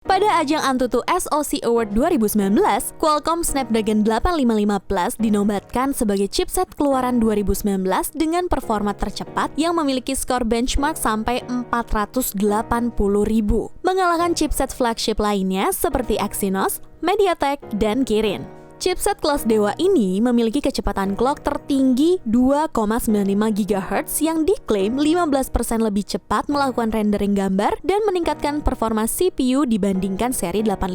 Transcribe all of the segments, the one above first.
Pada ajang Antutu SoC Award 2019, Qualcomm Snapdragon 855 Plus dinobatkan sebagai chipset keluaran 2019 dengan performa tercepat yang memiliki skor benchmark sampai 480.000, mengalahkan chipset flagship lainnya seperti Exynos, MediaTek, dan Kirin. Chipset kelas dewa ini memiliki kecepatan clock tertinggi 2,95 GHz yang diklaim 15% lebih cepat melakukan rendering gambar dan meningkatkan performa CPU dibandingkan seri 855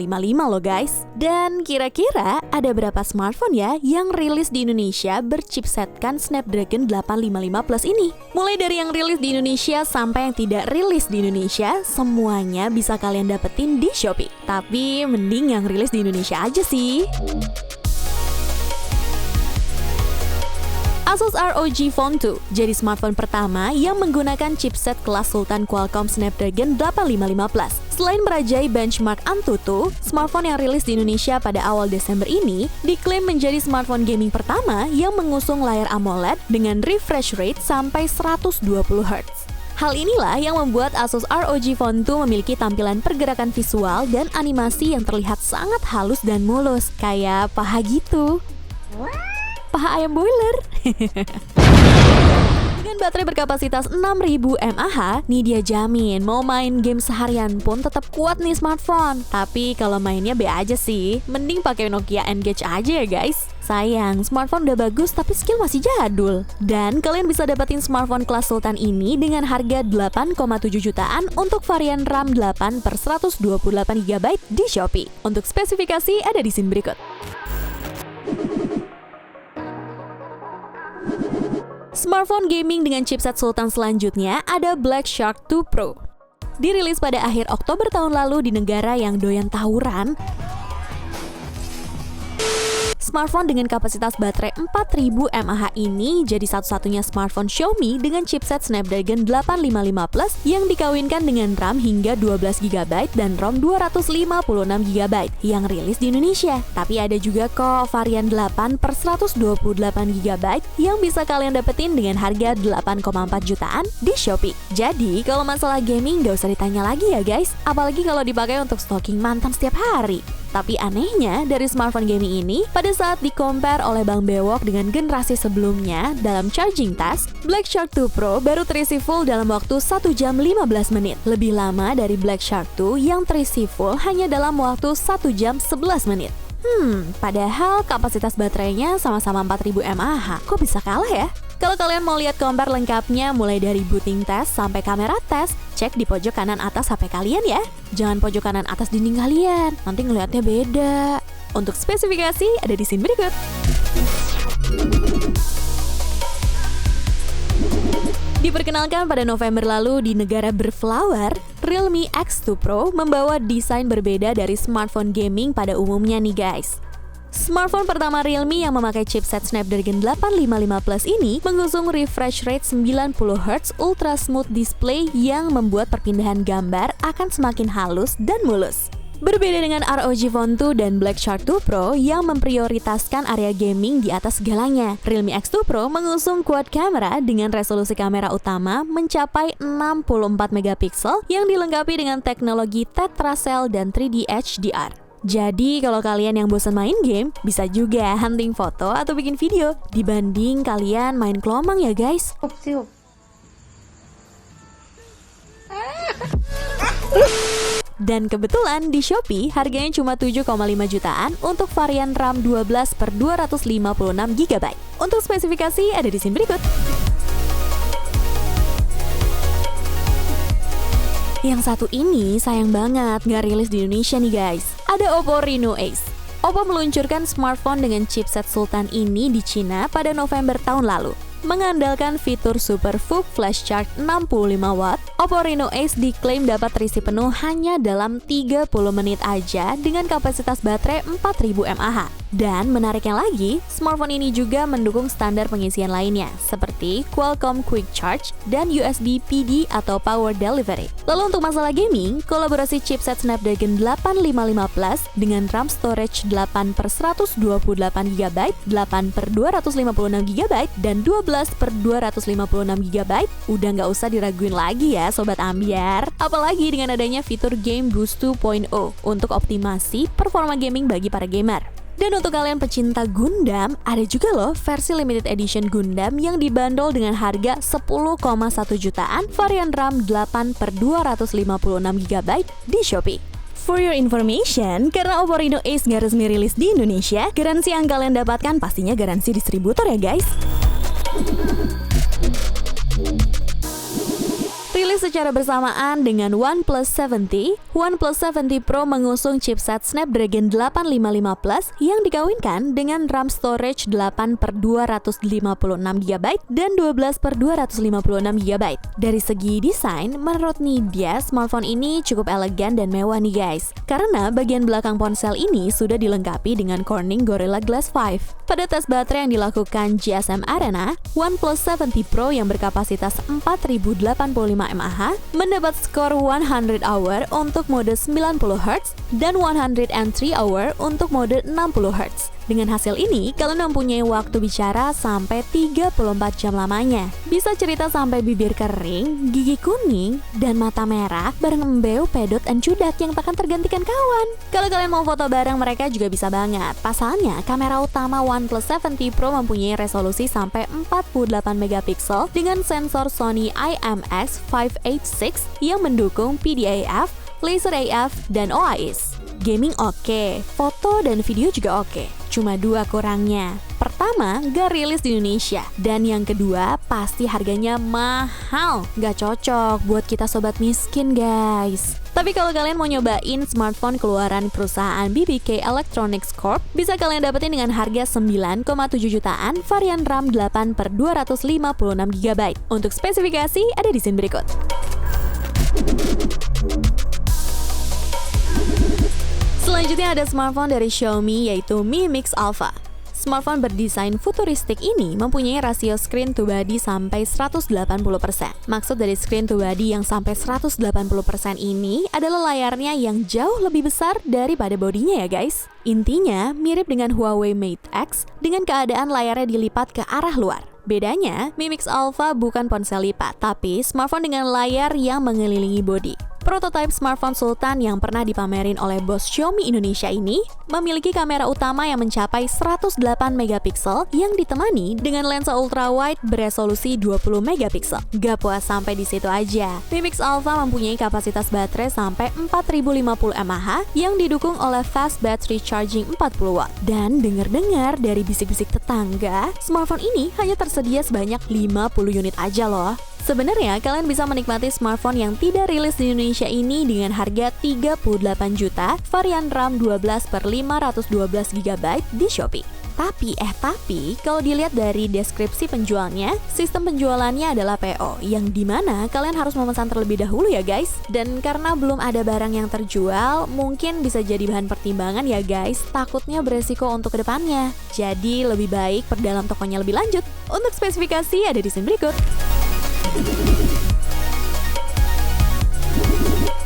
loh guys. Dan kira-kira ada berapa smartphone ya yang rilis di Indonesia berchipsetkan Snapdragon 855 Plus ini? Mulai dari yang rilis di Indonesia sampai yang tidak rilis di Indonesia, semuanya bisa kalian dapetin di Shopee. Tapi mending yang rilis di Indonesia aja sih. Asus ROG Phone 2 jadi smartphone pertama yang menggunakan chipset kelas Sultan Qualcomm Snapdragon 855 Plus. Selain merajai benchmark Antutu, smartphone yang rilis di Indonesia pada awal Desember ini diklaim menjadi smartphone gaming pertama yang mengusung layar AMOLED dengan refresh rate sampai 120 Hz. Hal inilah yang membuat Asus ROG Phone 2 memiliki tampilan pergerakan visual dan animasi yang terlihat sangat halus dan mulus, kayak paha gitu. Paha ayam boiler. Dengan baterai berkapasitas 6000 mAh, nih dia jamin mau main game seharian pun tetap kuat nih smartphone. Tapi kalau mainnya be aja sih, mending pakai Nokia N-Gage aja ya guys. Sayang, smartphone udah bagus tapi skill masih jadul. Dan kalian bisa dapetin smartphone kelas Sultan ini dengan harga 8,7 jutaan untuk varian RAM 8 per 128GB di Shopee. Untuk spesifikasi ada di scene berikut. Smartphone gaming dengan chipset Sultan selanjutnya ada Black Shark 2 Pro. Dirilis pada akhir Oktober tahun lalu di negara yang doyan tawuran, smartphone dengan kapasitas baterai 4000 mAh ini jadi satu-satunya smartphone Xiaomi dengan chipset Snapdragon 855 Plus yang dikawinkan dengan RAM hingga 12GB dan ROM 256GB yang rilis di Indonesia. Tapi ada juga kok varian 8 per 128GB yang bisa kalian dapetin dengan harga 8,4 jutaan di Shopee. Jadi kalau masalah gaming gak usah ditanya lagi ya guys, apalagi kalau dipakai untuk stalking mantan setiap hari. Tapi anehnya, dari smartphone gaming ini, pada saat di-compare oleh Bang Bewok dengan generasi sebelumnya dalam charging test, Black Shark 2 Pro baru terisi full dalam waktu 1 jam 15 menit. Lebih lama dari Black Shark 2 yang terisi full hanya dalam waktu 1 jam 11 menit. Padahal kapasitas baterainya sama-sama 4000 mAh. Kok bisa kalah ya? Kalau kalian mau lihat compare lengkapnya mulai dari booting test sampai kamera test, cek di pojok kanan atas HP kalian ya. Jangan pojok kanan atas dinding kalian, nanti ngeliatnya beda. Untuk spesifikasi ada di scene berikut. Diperkenalkan pada November lalu di negara berflower, Realme X2 Pro membawa desain berbeda dari smartphone gaming pada umumnya nih guys. Smartphone pertama Realme yang memakai chipset Snapdragon 855 Plus ini mengusung refresh rate 90Hz ultra smooth display yang membuat perpindahan gambar akan semakin halus dan mulus. Berbeda dengan ROG Phone 2 dan Black Shark 2 Pro yang memprioritaskan area gaming di atas segalanya, Realme X2 Pro mengusung quad kamera dengan resolusi kamera utama mencapai 64MP yang dilengkapi dengan teknologi tetracell dan 3D HDR. Jadi kalau kalian yang bosan main game, bisa juga hunting foto atau bikin video dibanding kalian main kelomang ya guys. Dan kebetulan di Shopee harganya cuma 7,5 jutaan untuk varian RAM 12 per 256GB. Untuk spesifikasi ada di scene berikut. Yang satu ini sayang banget nggak rilis di Indonesia nih guys. Ada Oppo Reno Ace. Oppo meluncurkan smartphone dengan chipset Sultan ini di Cina pada November tahun lalu. Mengandalkan fitur Super VOOC Flash Charge 65W, Oppo Reno Ace diklaim dapat terisi penuh hanya dalam 30 menit aja dengan kapasitas baterai 4000 mAh. Dan menariknya lagi, smartphone ini juga mendukung standar pengisian lainnya, seperti Qualcomm Quick Charge dan USB PD atau Power Delivery. Lalu untuk masalah gaming, kolaborasi chipset Snapdragon 855 Plus dengan RAM storage 8/128GB, 8/256GB, dan 12/256GB udah nggak usah diraguin lagi ya Sobat Ambiar. Apalagi dengan adanya fitur Game Boost 2.0 untuk optimasi performa gaming bagi para gamer. Dan untuk kalian pecinta Gundam, ada juga loh versi limited edition Gundam yang dibanderol dengan harga 10,1 jutaan varian RAM 8/256GB di Shopee. For your information, karena Oppo Reno Ace nggak resmi rilis di Indonesia, garansi yang kalian dapatkan pastinya garansi distributor ya guys. Rilis secara bersamaan dengan OnePlus 70, OnePlus 70 Pro mengusung chipset Snapdragon 855 Plus yang dikawinkan dengan RAM storage 8/256GB dan 12/256GB. Dari segi desain, menurut Nidya, smartphone ini cukup elegan dan mewah nih guys. Karena bagian belakang ponsel ini sudah dilengkapi dengan Corning Gorilla Glass 5. Pada tes baterai yang dilakukan GSM Arena, OnePlus 70 Pro yang berkapasitas 4085 mAh mendapat skor 100 hour untuk mode 90Hz dan 103 hour untuk mode 60Hz. Dengan hasil ini, kalian mempunyai waktu bicara sampai 34 jam lamanya. Bisa cerita sampai bibir kering, gigi kuning, dan mata merah bareng embeu, pedot, dan cudak yang takkan tergantikan kawan. Kalau kalian mau foto bareng mereka juga bisa banget. Pasalnya, kamera utama OnePlus 70 Pro mempunyai resolusi sampai 48 megapiksel dengan sensor Sony IMX586 yang mendukung PDAF, Laser AF, dan OIS. Gaming oke, foto dan video juga oke. Cuma dua kurangnya. Pertama, gak rilis di Indonesia. Dan yang kedua, pasti harganya mahal. Gak cocok buat kita sobat miskin guys. Tapi kalau kalian mau nyobain smartphone keluaran perusahaan BBK Electronics Corp, bisa kalian dapetin dengan harga 9,7 jutaan varian RAM 8/256GB. Untuk spesifikasi ada di sini berikut. Selanjutnya ada smartphone dari Xiaomi yaitu Mi Mix Alpha. Smartphone berdesain futuristik ini mempunyai rasio screen to body sampai 180%. Maksud dari screen to body yang sampai 180% ini adalah layarnya yang jauh lebih besar daripada bodinya ya guys. Intinya mirip dengan Huawei Mate X dengan keadaan layarnya dilipat ke arah luar. Bedanya, Mi Mix Alpha bukan ponsel lipat, tapi smartphone dengan layar yang mengelilingi bodi. Prototipe smartphone Sultan yang pernah dipamerin oleh bos Xiaomi Indonesia ini memiliki kamera utama yang mencapai 108 megapiksel yang ditemani dengan lensa ultrawide beresolusi 20 megapiksel. Gak puas sampai di situ aja. Mi Mix Alpha mempunyai kapasitas baterai sampai 4050 mAh yang didukung oleh fast battery charging 40 watt. Dan dengar-dengar dari bisik-bisik tetangga, smartphone ini hanya tersedia sebanyak 50 unit aja loh. Sebenarnya kalian bisa menikmati smartphone yang tidak rilis di Indonesia ini dengan harga 38 juta varian RAM 12/512GB di Shopee. Tapi kalau dilihat dari deskripsi penjualnya, sistem penjualannya adalah PO, yang dimana kalian harus memesan terlebih dahulu ya guys. Dan karena belum ada barang yang terjual, mungkin bisa jadi bahan pertimbangan ya guys, takutnya beresiko untuk kedepannya. Jadi lebih baik perdalam tokonya lebih lanjut. Untuk spesifikasi ada di sini berikut.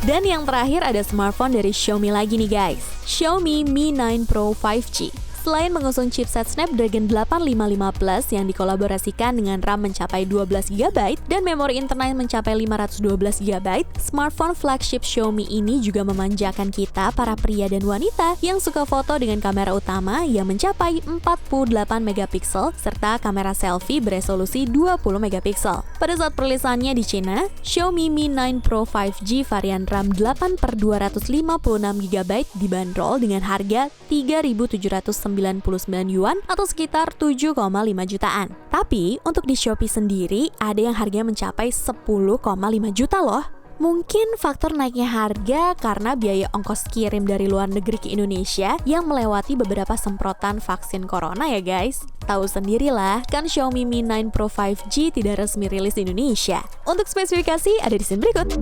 Dan yang terakhir ada smartphone dari Xiaomi lagi nih guys, Xiaomi Mi 9 Pro 5G. Selain mengusung chipset Snapdragon 855 Plus yang dikolaborasikan dengan RAM mencapai 12GB dan memori internal mencapai 512GB, smartphone flagship Xiaomi ini juga memanjakan kita para pria dan wanita yang suka foto dengan kamera utama yang mencapai 48 megapiksel serta kamera selfie beresolusi 20 megapiksel. Pada saat perilisannya di Cina, Xiaomi Mi 9 Pro 5G varian RAM 8/256GB dibanderol dengan harga 3.799 yuan atau sekitar 7,5 jutaan. Tapi untuk di Shopee sendiri ada yang harganya mencapai 10,5 juta loh. Mungkin faktor naiknya harga karena biaya ongkos kirim dari luar negeri ke Indonesia yang melewati beberapa semprotan vaksin corona ya guys. Tahu sendirilah, kan Xiaomi Mi 9 Pro 5G tidak resmi rilis di Indonesia. Untuk spesifikasi ada di sini berikut.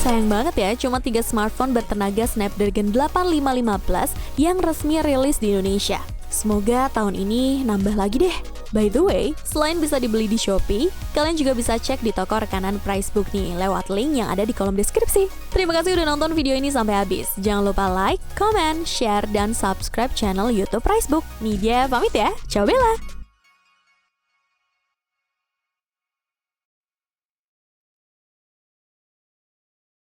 Sayang banget ya, cuma 3 smartphone bertenaga Snapdragon 855 Plus yang resmi rilis di Indonesia. Semoga tahun ini nambah lagi deh. By the way, selain bisa dibeli di Shopee, kalian juga bisa cek di toko rekanan Pricebook nih lewat link yang ada di kolom deskripsi. Terima kasih udah nonton video ini sampai habis. Jangan lupa like, comment, share, dan subscribe channel YouTube Pricebook. Nidia pamit ya. Ciao Bella!